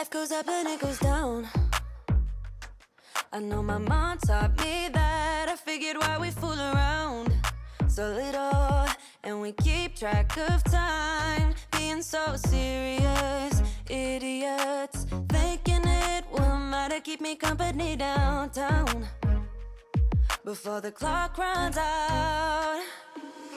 life goes up and it goes down. I know my mom taught me that. I figured why we fool around so little, and we keep track of time, being so serious. Idiots thinking it will matter, keep me company downtown before the clock runs out.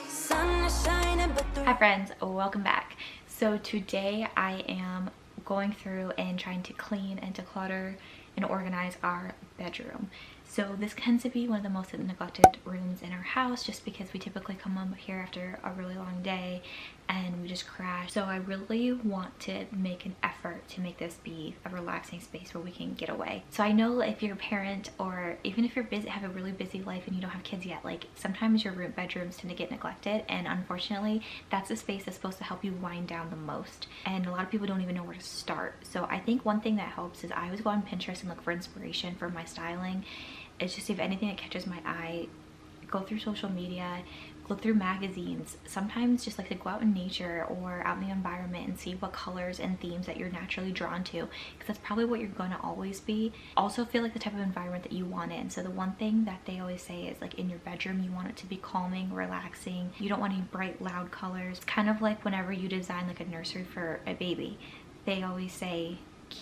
Sun is shining, but Hi friends, welcome back. So today I am going through and trying to clean and declutter and organize our bedroom. So this tends to be one of the most neglected rooms in our house, just because we typically come up here after a really long day and we just crash. So I really want to make an effort to make this be a relaxing space where we can get away. So I know if you're a parent, or even if you're busy, have a really busy life and you don't have kids yet, like sometimes your bedrooms tend to get neglected, and unfortunately that's the space that's supposed to help you wind down the most, and a lot of people don't even know where to start. So I think one thing that helps is I always go on Pinterest and look for inspiration for my styling. It's just, if anything that catches my eye, go through social media, go through magazines. Sometimes just like to go out in nature or out in the environment and see what colors and themes that you're naturally drawn to, because that's probably what you're going to always be. Also feel like the type of environment that you want in. So the one thing that they always say is, like, in your bedroom you want it to be calming, relaxing. You don't want any bright loud colors. Kind of like whenever you design like a nursery for a baby, they always say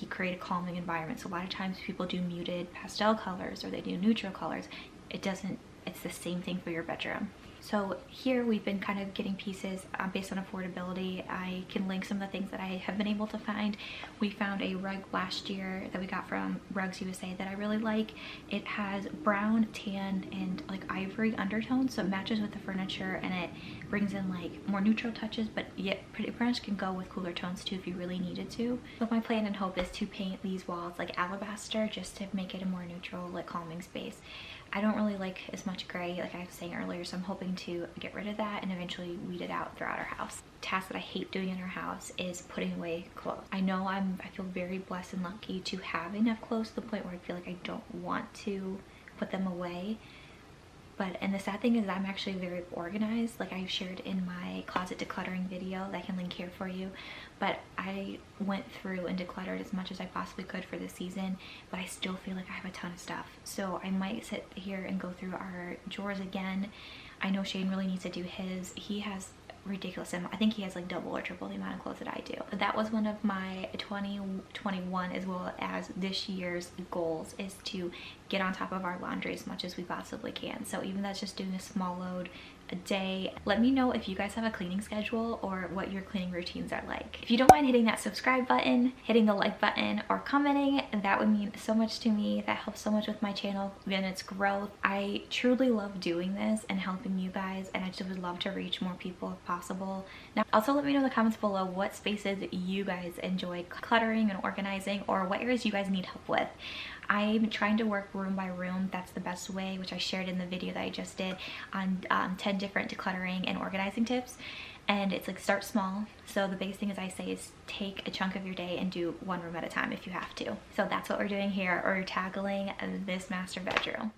create a calming environment. So a lot of times people do muted pastel colors or they do neutral colors. It's the same thing for your bedroom. So here we've been kind of getting pieces based on affordability. I can link some of the things that I have been able to find. We found a rug last year that we got from Rugs USA that I really like. It has brown, tan, and like ivory undertones, so it matches with the furniture and it brings in like more neutral touches, but yet pretty much can go with cooler tones too if you really needed to. So my plan and hope is to paint these walls like alabaster, just to make it a more neutral, like calming space. I don't really like as much gray, like I was saying earlier, so I'm hoping to get rid of that and eventually weed it out throughout our house. Task that I hate doing in our house is putting away clothes. I know I feel very blessed and lucky to have enough clothes to the point where I feel like I don't want to put them away. And the sad thing is I'm actually very organized, like I shared in my closet decluttering video that I can link here for you. But I went through and decluttered as much as I possibly could for this season, but I still feel like I have a ton of stuff. So I might sit here and go through our drawers again. I know Shane really needs to do his. He has ridiculous amount. I think he has like double or triple the amount of clothes that I do. But that was one of my 2021 as well as this year's goals, is to get on top of our laundry as much as we possibly can. So even that's just doing a small load a day. Let me know if you guys have a cleaning schedule or what your cleaning routines are like. If you don't mind hitting that subscribe button, hitting the like button, or commenting, that would mean so much to me. That helps so much with my channel and its growth. I truly love doing this and helping you guys, and I just would love to reach more people if possible. Now also let me know in the comments below what spaces you guys enjoy cluttering and organizing, or what areas you guys need help with. I'm trying to work room by room. That's the best way, which I shared in the video that I just did on 10 different decluttering and organizing tips. And it's like, start small. So the biggest thing, as I say, is take a chunk of your day and do one room at a time if you have to. So that's what we're doing here, or tackling this master bedroom.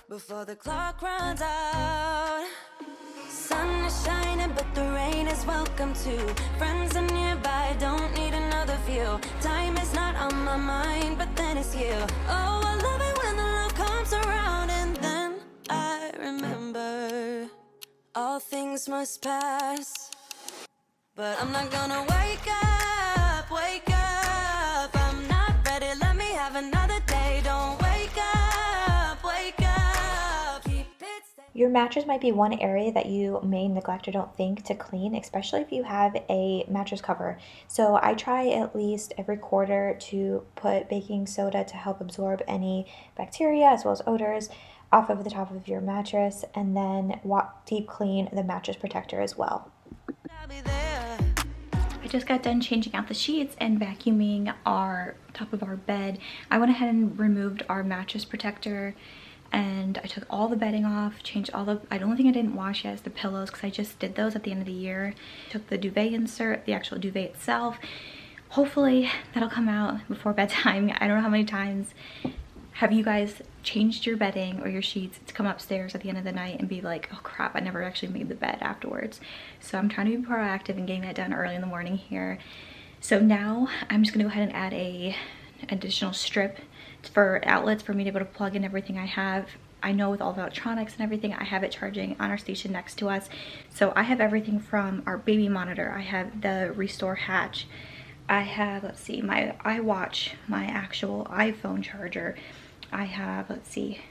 before the clock runs out. Sun is shining, but the rain is welcome too. Friends are nearby, don't need another view. Time is not on my mind, but then it's you. Oh, I love it when the love comes around, and then I remember all things must pass. But I'm not gonna wake up, wake up. I'm not ready, let me have another day. Don't wake up, wake up. Keep it steady. Your mattress might be one area that you may neglect or don't think to clean, especially if you have a mattress cover. So I try at least every quarter to put baking soda to help absorb any bacteria as well as odors off of the top of your mattress, and then deep clean the mattress protector as well. I'll be there. I just got done changing out the sheets and vacuuming our top of our bed. I went ahead and removed our mattress protector, and I took all the bedding off, changed all the, I don't think I didn't wash yet is the pillows, because I just did those at the end of the year. Took the duvet insert, the actual duvet itself. Hopefully that'll come out before bedtime. I don't know how many times have you guys changed your bedding or your sheets to come upstairs at the end of the night and be like, oh crap, I never actually made the bed afterwards. So I'm trying to be proactive and getting that done early in the morning here. So now I'm just gonna go ahead and add a additional strip for outlets for me to be able to plug in everything I have. I know with all the electronics and everything, I have it charging on our station next to us. So I have everything from our baby monitor, I have the Restore Hatch, I have, let's see, my iWatch, my actual iPhone charger, I have, let's see,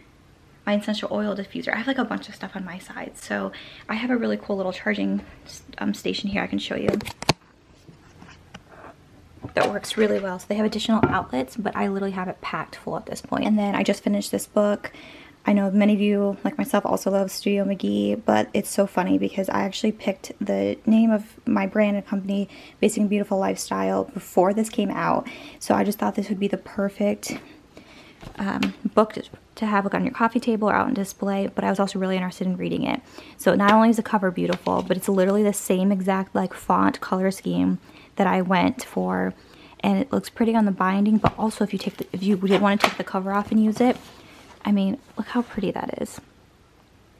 my essential oil diffuser. I have like a bunch of stuff on my side. So I have a really cool little charging station here I can show you that works really well. So they have additional outlets, but I literally have it packed full at this point. And then I just finished this book. I know many of you, like myself, also love Studio McGee, but it's so funny because I actually picked the name of my brand and company, Basic and Beautiful Lifestyle, before this came out. So I just thought this would be the perfect book to have like on your coffee table or out on display, but I was also really interested in reading it. So not only is the cover beautiful, but it's literally the same exact like font color scheme that I went for, and it looks pretty on the binding, but also if you did want to take the cover off and use it, I mean, look how pretty that is.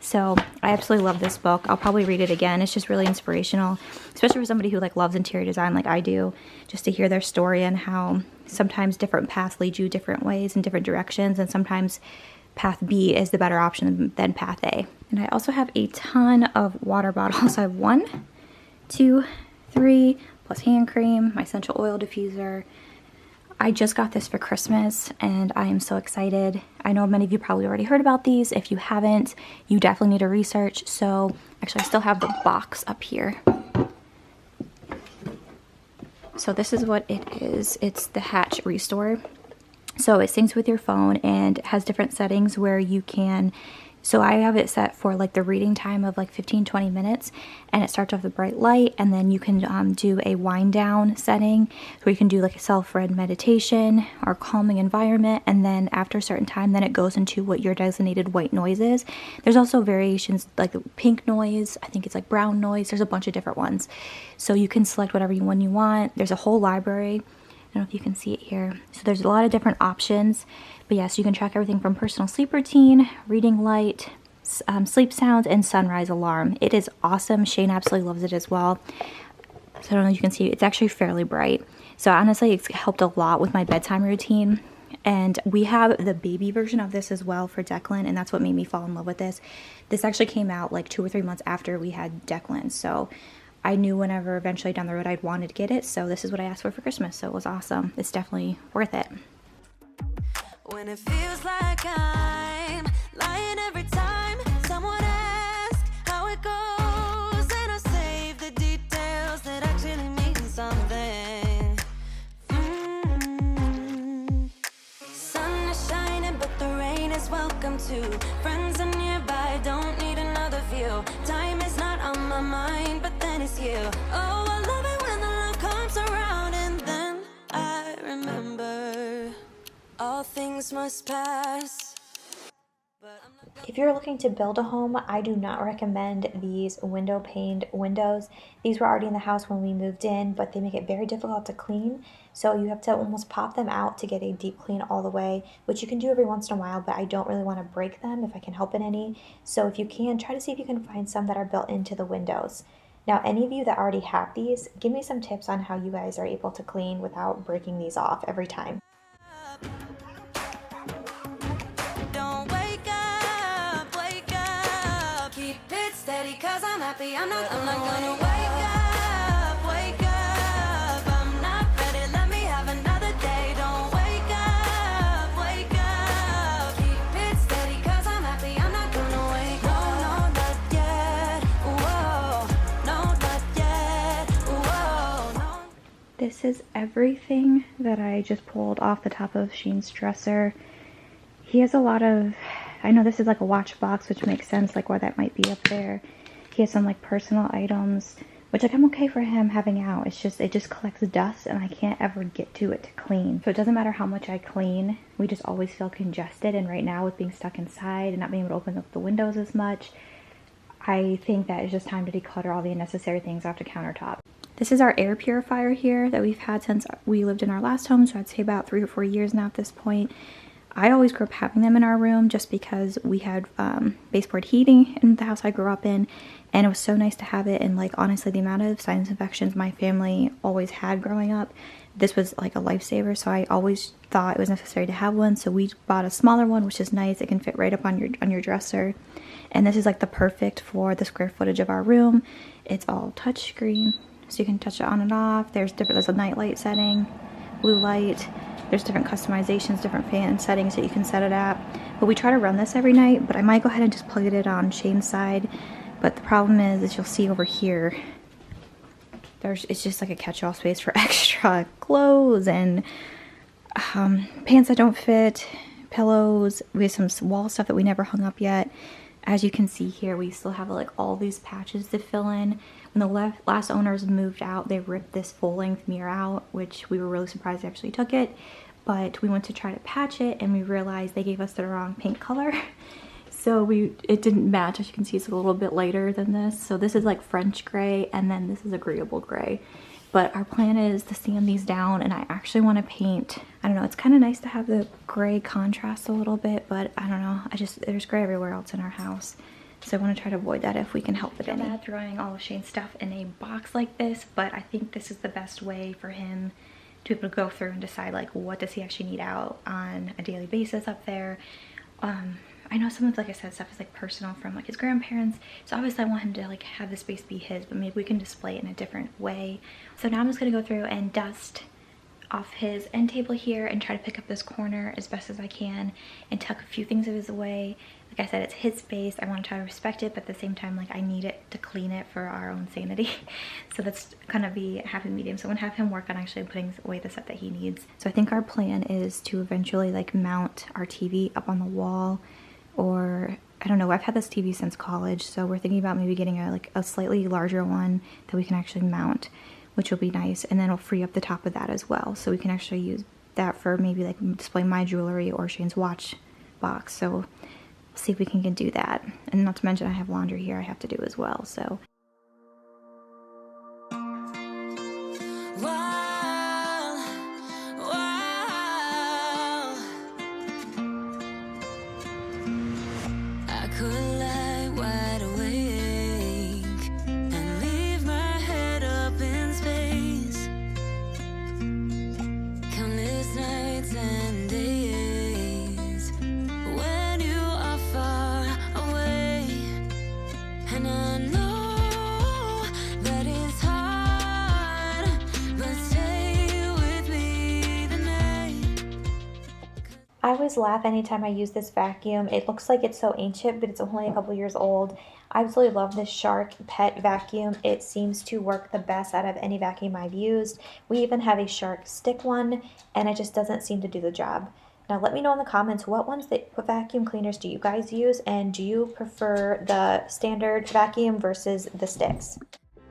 So I absolutely love this book. I'll probably read it again. It's just really inspirational, especially for somebody who like loves interior design like I do, just to hear their story and how sometimes different paths lead you different ways in different directions, and sometimes path B is the better option than path A. And I also have a ton of water bottles. I have 1, 2, 3, plus hand cream, my essential oil diffuser. I just got this for Christmas and I am so excited. I know many of you probably already heard about these. If you haven't, you definitely need to research. So actually I still have the box up here. So this is what it is. It's the Hatch Restore. So it syncs with your phone and has different settings where you can, so I have it set for like the reading time of like 15-20 minutes, and it starts off with a bright light, and then you can do a wind down setting where you can do like a self-read meditation or calming environment, and then after a certain time then it goes into what your designated white noise is. There's also variations like pink noise, I think it's like brown noise, there's a bunch of different ones. So you can select whatever one you want. There's a whole library. I don't know if you can see it here. So there's a lot of different options. But yes, you can track everything from personal sleep routine, reading light, sleep sounds, and sunrise alarm. It is awesome. Shane absolutely loves it as well. So I don't know if you can see, it's actually fairly bright. So honestly, it's helped a lot with my bedtime routine. And we have the baby version of this as well for Declan, and that's what made me fall in love with this. This actually came out like 2 or 3 months after we had Declan. So I knew whenever eventually down the road I'd wanted to get it. So this is what I asked for Christmas. So it was awesome. It's definitely worth it. When it feels like I'm lying every time someone asks how it goes, and I save the details that actually mean something. Sun is shining, but the rain is welcome too. Friends are nearby, don't need another view. Time is not on my mind, but then it's you. Oh, I love it when the love comes around, and then I remember all things must pass. If you're looking to build a home, I do not recommend these window paned windows. These were already in the house when we moved in, but they make it very difficult to clean. So you have to almost pop them out to get a deep clean all the way, which you can do every once in a while, but I don't really want to break them if I can help it any. So if you can, try to see if you can find some that are built into the windows. Now, any of you that already have these, give me some tips on how you guys are able to clean without breaking these off every time. Don't wake up, keep it steady, cause I'm happy, I'm not gonna wake up, I'm not ready, let me have another day. Don't wake up, keep it steady, cause I'm happy, I'm not gonna wake up. No, not yet, whoa, no, not yet, whoa, no. This is everything that I just pulled off the top of Shane's dresser. He has a lot of, I know this is like a watch box, which makes sense, like why that might be up there. He has some like personal items, which like I'm okay for him having out. It's just, it just collects dust and I can't ever get to it to clean. So it doesn't matter how much I clean, we just always feel congested. And right now with being stuck inside and not being able to open up the windows as much, I think that it's just time to declutter all the unnecessary things off the countertop. This is our air purifier here that we've had since we lived in our last home. So I'd say about 3 or 4 years now at this point. I always grew up having them in our room just because we had baseboard heating in the house I grew up in, and it was so nice to have it. And like honestly, the amount of sinus infections my family always had growing up, this was like a lifesaver. So I always thought it was necessary to have one. So we bought a smaller one, which is nice. It can fit right up on your dresser, and this is like the perfect for the square footage of our room. It's all touchscreen, so you can touch it on and off. There's a night light setting, blue light. There's different customizations, different fan settings that you can set it at. But we try to run this every night, but I might go ahead and just plug it on Shane's side. But the problem is you'll see over here, it's just like a catch-all space for extra clothes and pants that don't fit, pillows. We have some wall stuff that we never hung up yet. As you can see here, we still have like all these patches to fill in. When the last owners moved out, they ripped this full-length mirror out, which we were really surprised they actually took it. But we went to try to patch it, and we realized they gave us the wrong paint color. So it didn't match. As you can see, it's a little bit lighter than this. So this is like French gray, and then this is agreeable gray. But our plan is to sand these down, and I actually want to paint. I don't know, it's kind of nice to have the gray contrast a little bit, but I don't know. There's gray everywhere else in our house. So I want to try to avoid that if we can help it any. I'm not throwing all of Shane's stuff in a box like this, but I think this is the best way for him to be able to go through and decide like what does he actually need out on a daily basis up there. I know some of, like I said, stuff is like personal from like his grandparents, so obviously I want him to like have the space be his, but maybe we can display it in a different way. So now I'm just gonna go through and dust off his end table here and try to pick up this corner as best as I can and tuck a few things of his away. Like I said, it's his space. I want to try to respect it, but at the same time, like I need it to clean it for our own sanity. So that's gonna be a happy medium. So I'm gonna have him work on actually putting away the stuff that he needs. So I think our plan is to eventually like mount our TV up on the wall, or I don't know, I've had this TV since college, so we're thinking about maybe getting a slightly larger one that we can actually mount, which will be nice, and then it'll free up the top of that as well, so we can actually use that for maybe like display my jewelry or Shane's watch box. So we'll see if we can do that. And not to mention I have laundry here I have to do as well, so. I always laugh anytime I use this vacuum. It looks like it's so ancient, but it's only a couple years old. I absolutely love this Shark pet vacuum. It seems to work the best out of any vacuum I've used. We even have a Shark stick one, and it just doesn't seem to do the job. Now let me know in the comments what vacuum cleaners do you guys use, and do you prefer the standard vacuum versus the sticks?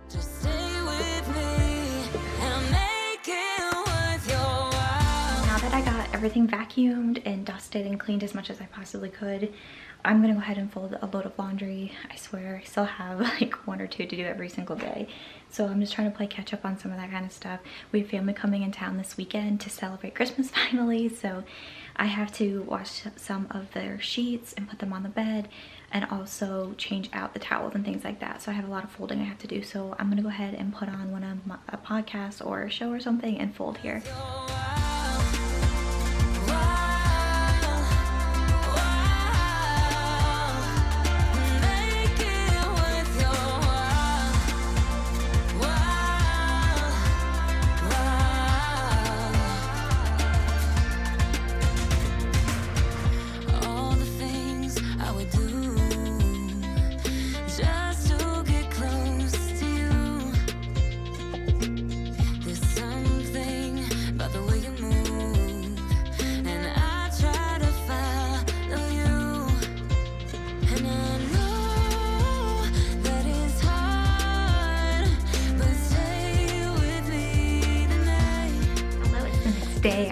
Just stay with me and make it worth your while. Now that I got everything vacuumed and dusted and cleaned as much as I possibly could, I'm gonna go ahead and fold a load of laundry. I swear I still have like one or two to do every single day. So I'm just trying to play catch up on some of that kind of stuff. We have family coming in town this weekend to celebrate Christmas finally, so I have to wash some of their sheets and put them on the bed, and also change out the towels and things like that. So I have a lot of folding I have to do. So I'm gonna go ahead and put on a podcast or a show or something and fold here.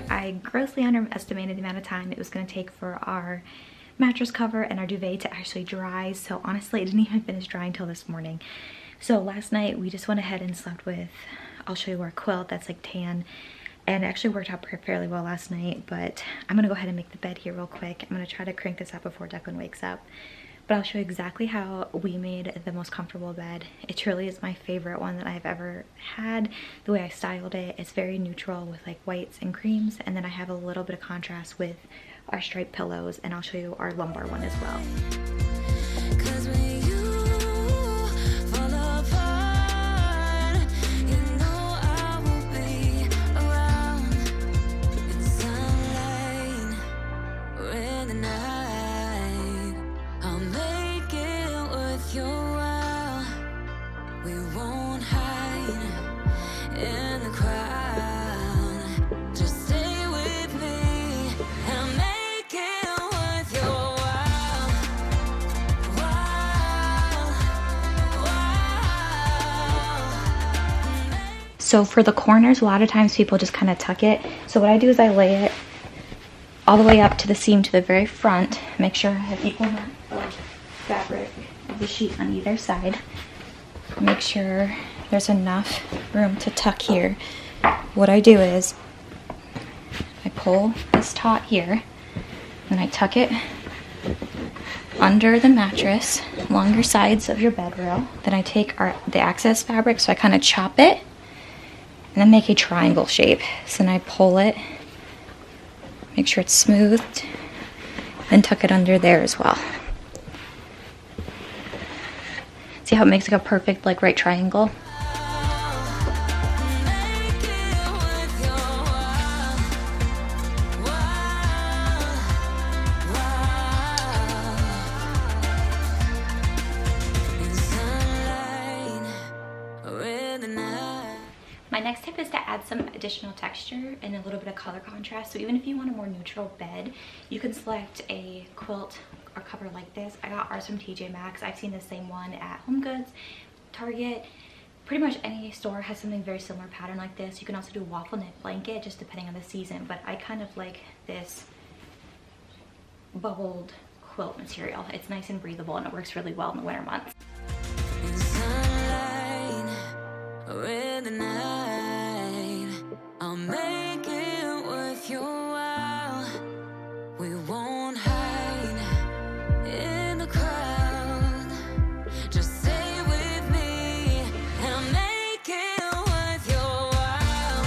I grossly underestimated the amount of time it was going to take for our mattress cover and our duvet to actually dry. So honestly, it didn't even finish drying until this morning. So last night we just went ahead and slept with, I'll show you our quilt that's like tan, and it actually worked out fairly well last night. But I'm gonna go ahead and make the bed here real quick. I'm gonna try to crank this up before Declan wakes up. But I'll show you exactly how we made the most comfortable bed. It truly is my favorite one that I've ever had. The way I styled it, it's very neutral with like whites and creams, and then I have a little bit of contrast with our striped pillows, and I'll show you our lumbar one as well. So for the corners, a lot of times people just kind of tuck it. So what I do is I lay it all the way up to the seam to the very front. Make sure I have equal amount of fabric of the sheet on either side. Make sure there's enough room to tuck here. What I do is I pull this taut here, then I tuck it under the mattress along your sides of your bed rail. Then I take the excess fabric, so I kind of chop it and then make a triangle shape. So then I pull it, make sure it's smoothed, then tuck it under there as well. See how it makes like a perfect like right triangle? My next tip is to add some additional texture and a little bit of color contrast. So even if you want a more neutral bed, you can select a quilt or cover like this. I got ours from TJ Maxx. I've seen the same one at Home Goods, Target. Pretty much any store has something very similar pattern like this. You can also do a waffle knit blanket, just depending on the season. But I kind of like this bubbled quilt material. It's nice and breathable, and it works really well in the winter months. I'll make it worth your while. We won't hide in the crowd. Just stay with me and I'll make it worth your while.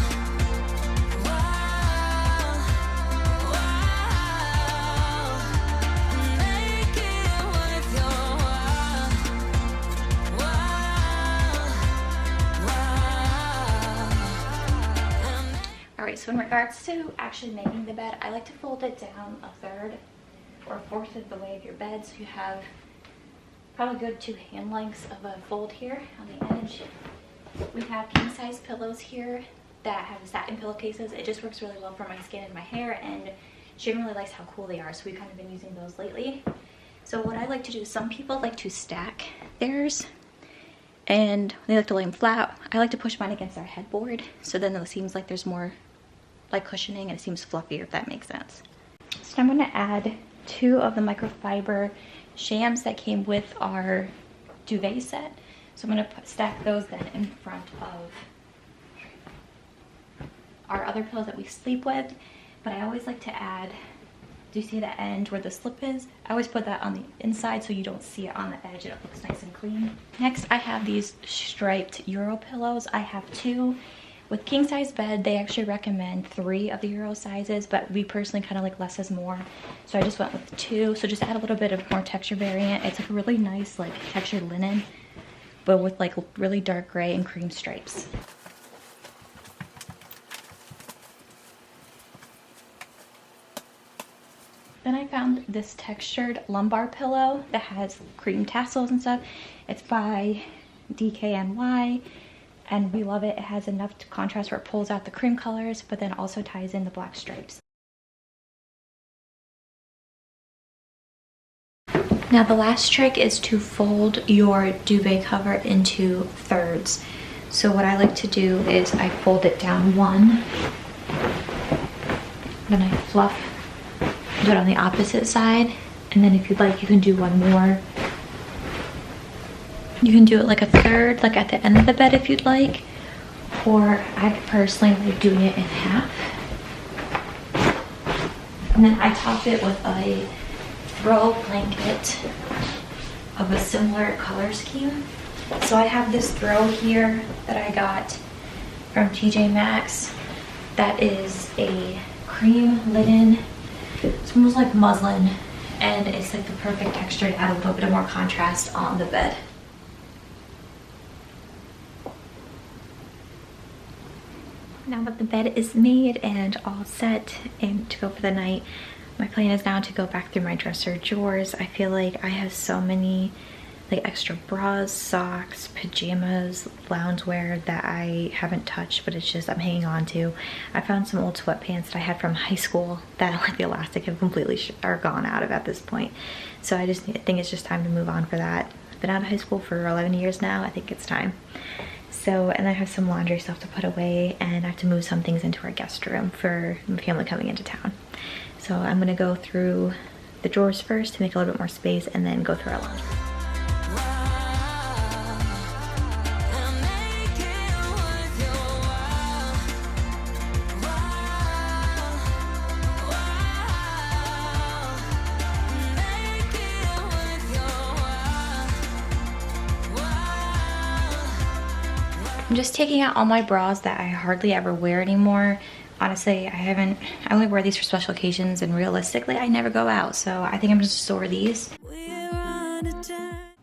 Make it worth your Alright, so in regards to actually making the bed, I like to fold it down a third or a fourth of the way of your bed, so you have probably good 2 hand lengths of a fold here on the edge. We have king size pillows here that have satin pillowcases. It just works really well for my skin and my hair, and Shane really likes how cool they are, so we've kind of been using those lately. So what I like to do, some people like to stack theirs, and they like to lay them flat. I like to push mine against our headboard, so then it seems like there's more like cushioning and it seems fluffier, if that makes sense. So I'm going to add 2 of the microfiber shams that came with our duvet set. So I'm going to stack those then in front of our other pillows that we sleep with. But I always like to add, do you see the end where the slip is? I always put that on the inside so you don't see it on the edge and it looks nice and clean. Next, I have these striped Euro pillows. I have 2. With king size bed, they actually recommend 3 of the Euro sizes, but we personally kind of like less is more. So I just went with 2. So just add a little bit of more texture variant. It's like a really nice like textured linen, but with like really dark gray and cream stripes. Then I found this textured lumbar pillow that has cream tassels and stuff. It's by DKNY. And we love it. It has enough contrast where it pulls out the cream colors, but then also ties in the black stripes. Now the last trick is to fold your duvet cover into thirds. So what I like to do is I fold it down 1, then I fluff, do it on the opposite side, and then if you'd like you can do 1 more. You can do it like a third, like at the end of the bed if you'd like, or I personally like doing it in half. And then I top it with a throw blanket of a similar color scheme. So I have this throw here that I got from TJ Maxx. That is a cream linen. It smells like muslin, and it's like the perfect texture to add a little bit of more contrast on the bed. Now that the bed is made and all set and to go for the night, my plan is now to go back through my dresser drawers. I feel like I have so many like extra bras, socks, pajamas, loungewear that I haven't touched, but it's just I'm hanging on to. I found some old sweatpants that I had from high school that like the elastic have completely are gone out of at this point. So I think it's just time to move on for that. I've been out of high school for 11 years now. I think it's time. So, and I have some laundry stuff to put away, and I have to move some things into our guest room for my family coming into town. So I'm gonna go through the drawers first to make a little bit more space, and then go through our laundry. I'm just taking out all my bras that I hardly ever wear anymore. Honestly, I only wear these for special occasions, and realistically, I never go out, so I think I'm just store these.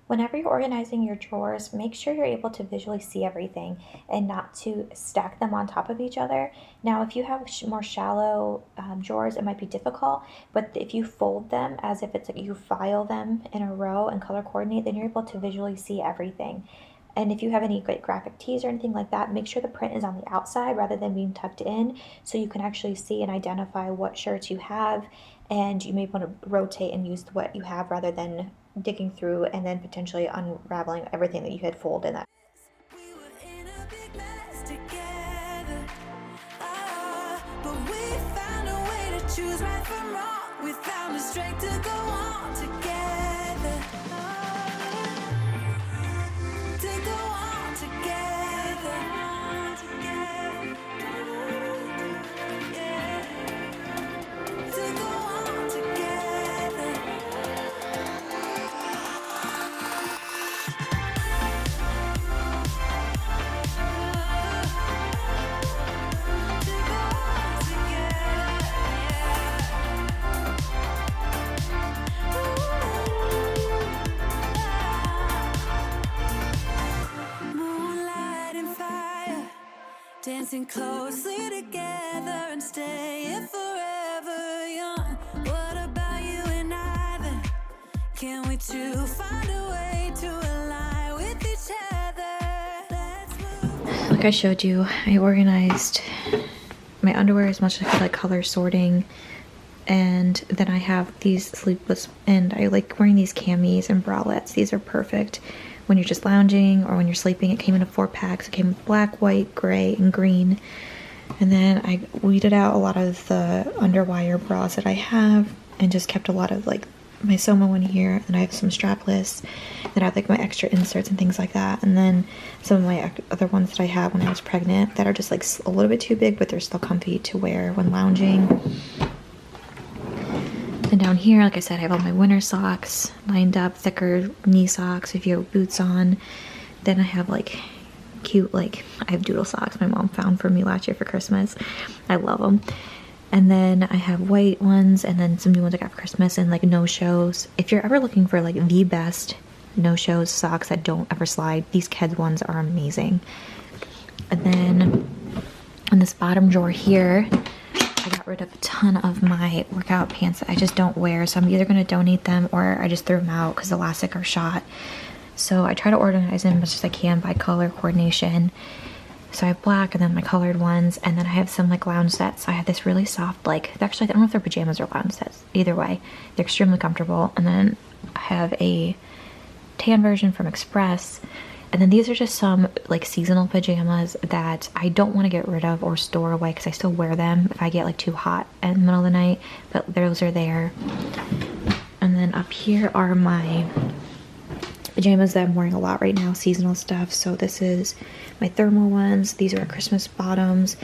Whenever you're organizing your drawers, make sure you're able to visually see everything and not to stack them on top of each other. Now, if you have more shallow drawers, it might be difficult, but if you fold them as if it's like you file them in a row and color coordinate, then you're able to visually see everything. And if you have any great graphic tees or anything like that, make sure the print is on the outside rather than being tucked in, so you can actually see and identify what shirts you have, and you may want to rotate and use what you have rather than digging through and then potentially unraveling everything that you had folded in that. We were in a big mess together, but we found a way to choose right from wrong. We found the strength to go on together, to go on together, yeah, to go on together. Moonlight and fire, dancing closely together and staying forever young. What about you and I then? Can we two find a way to align with each other? Let's move. Like I showed you, I organized my underwear as much as I could, like color sorting, and then I have these sleeveless, and I like wearing these camis and bralettes. These are perfect when you're just lounging or when you're sleeping. It came in a 4-pack, so it came with black, white, gray, and green. And then I weeded out a lot of the underwire bras that I have and just kept a lot of like my Soma one here, and I have some strapless, then I have like my extra inserts and things like that, and then some of my other ones that I had when I was pregnant that are just like a little bit too big, but they're still comfy to wear when lounging. And down here, like I said, I have all my winter socks lined up, thicker knee socks if you have boots on. Then I have like cute, like I have doodle socks my mom found for me last year for Christmas. I love them. And then I have white ones, and then some new ones I got for Christmas, and like no-shows. If you're ever looking for like the best no-shows socks that don't ever slide, these Keds ones are amazing. And then in this bottom drawer here, I got rid of a ton of my workout pants that I just don't wear, so I'm either going to donate them or I just threw them out because the elastic are shot. So I try to organize them as much as I can by color coordination. So I have black and then my colored ones, and then I have some like lounge sets. I have this really soft, like, actually I don't know if they're pajamas or lounge sets. Either way, they're extremely comfortable. And then I have a tan version from Express. And then these are just some like seasonal pajamas that I don't want to get rid of or store away because I still wear them if I get like too hot in the middle of the night, but those are there. And then up here are my pajamas that I'm wearing a lot right now, seasonal stuff. So this is my thermal ones. These are Christmas bottoms.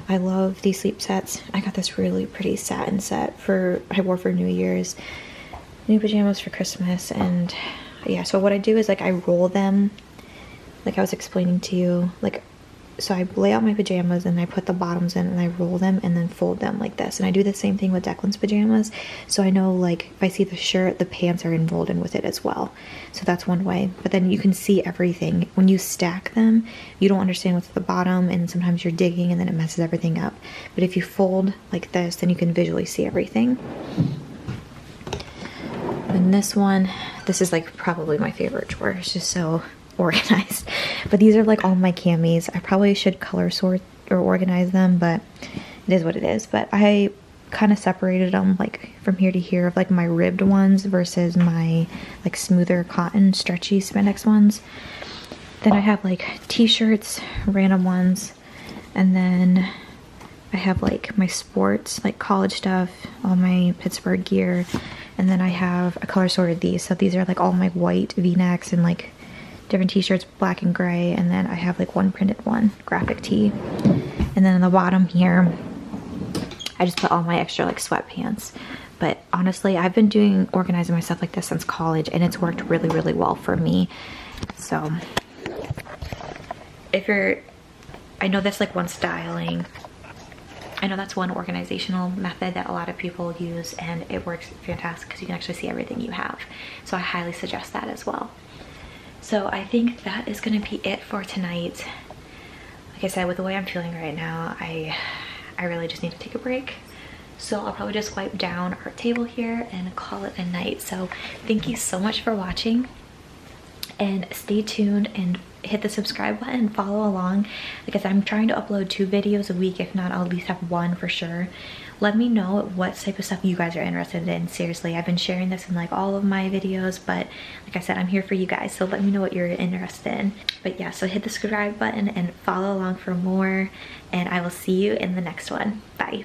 I love these sleep sets. I got this really pretty satin set I wore for New Year's. New pajamas for Christmas. And yeah, so what I do is like I roll them, like I was explaining to you, like, so I lay out my pajamas and I put the bottoms in and I roll them and then fold them like this. And I do the same thing with Declan's pajamas. So I know, like, if I see the shirt, the pants are rolled in with it as well. So that's one way. But then you can see everything. When you stack them, you don't understand what's at the bottom, and sometimes you're digging and then it messes everything up. But if you fold like this, then you can visually see everything. And this one, this is like probably my favorite drawer. It's just so organized. But these are like all my camis. I probably should color sort or organize them, but it is what it is. But I kind of separated them like from here to here of like my ribbed ones versus my like smoother cotton stretchy spandex ones. Then I have like t-shirts, random ones, and then I have like my sports, like college stuff, all my Pittsburgh gear, and then I have a color sorted these. So these are like all my white v-necks and like different t-shirts, black and gray, and then I have like one printed one, graphic tee. And then on the bottom here, I just put all my extra like sweatpants. But honestly, I've been organizing my stuff like this since college, and it's worked really, really well for me. So I know that's like one styling. I know that's one organizational method that a lot of people use, and it works fantastic because you can actually see everything you have. So I highly suggest that as well. So I think that is going to be it for tonight. Like I said, with the way I'm feeling right now, I really just need to take a break. So I'll probably just wipe down our table here and call it a night. So thank you so much for watching, and stay tuned and hit the subscribe button and follow along. Like I said, I'm trying to upload 2 videos a week. If not, I'll at least have 1 for sure. Let me know what type of stuff you guys are interested in. Seriously, I've been sharing this in like all of my videos, but like I said, I'm here for you guys, so let me know what you're interested in. But yeah, so hit the subscribe button and follow along for more, and I will see you in the next one. Bye.